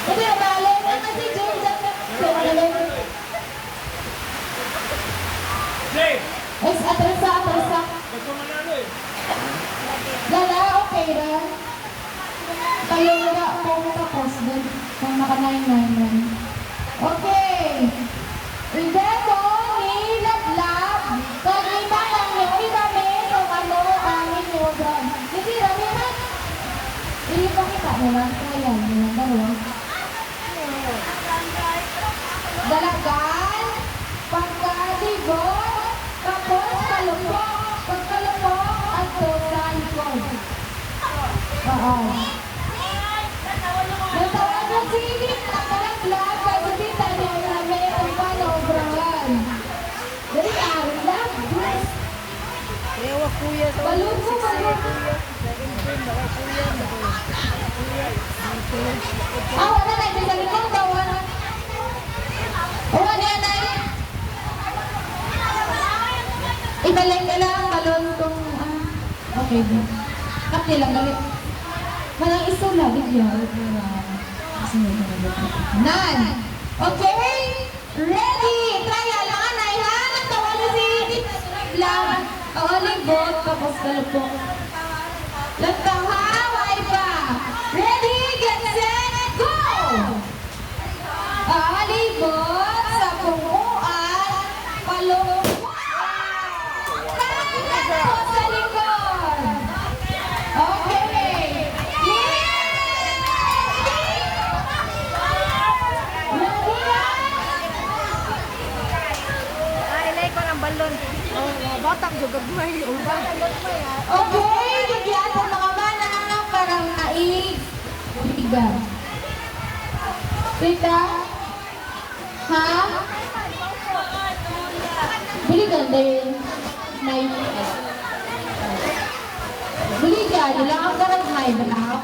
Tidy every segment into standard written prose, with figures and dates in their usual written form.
Hindi, bale na kasi Jay dyan. Es, atrasa. Lala, okay ra. Kayo wala po tapos doon. Kung naka-999. Okay. Idemo ni Lablab. Kung iba lang yung irami kung ano ang inyo doon. Hindi, rami na. Ipakita mo lang. Ayan, yung dalawa. Dalagan, pagkadibot, tapos kalupok, pagkalupok, at total likod. Oo. Natawag ng silip na kalaglag, kasi kita niya namin ang panobrahan. Dari arin lang, yes. Ewa kuya sa Balon mo, balon. Wala na, hindi sa likod, wala. Wala na, nay. Ibalik ka lang, balon kung, okay din. Kapti lang, galit. Manang iso lang, bigyan. Nan. Okay? Ready? Trial lang, anay, ha? Nagtawag na si lang. Libot, tapos galupok. Lantaw, ha? Why ba? Ready, get set, go! Libot sa punguan, palong. Tayo sa likod. Okay. ilay ko ng balon. Batang juga buhay. Okay, bigyan sa mga mana parang naig. Biga. Tita? Ha? Bili ka din. May... Bili ka, lang ang karang high block.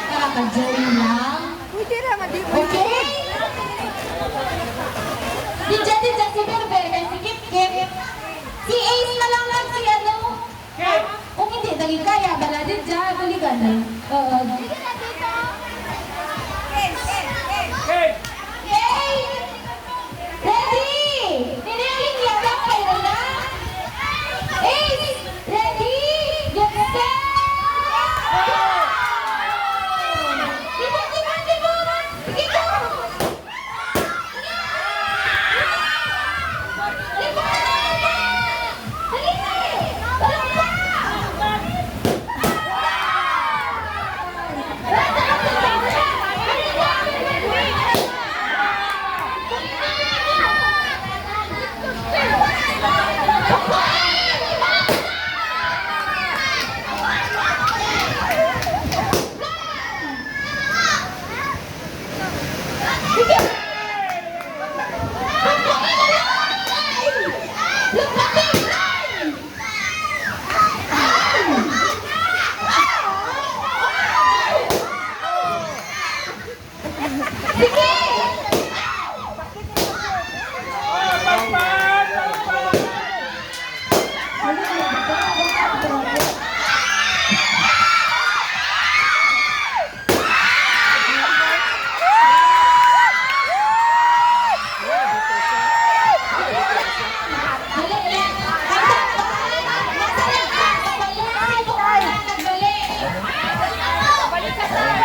Para ka-join lang. Pwede naman di mo. Okay? Di dyan si Berber, si Kip. Si Ace na lang si ano. Kung hindi, dali kaya, bala din dyan, balikan na.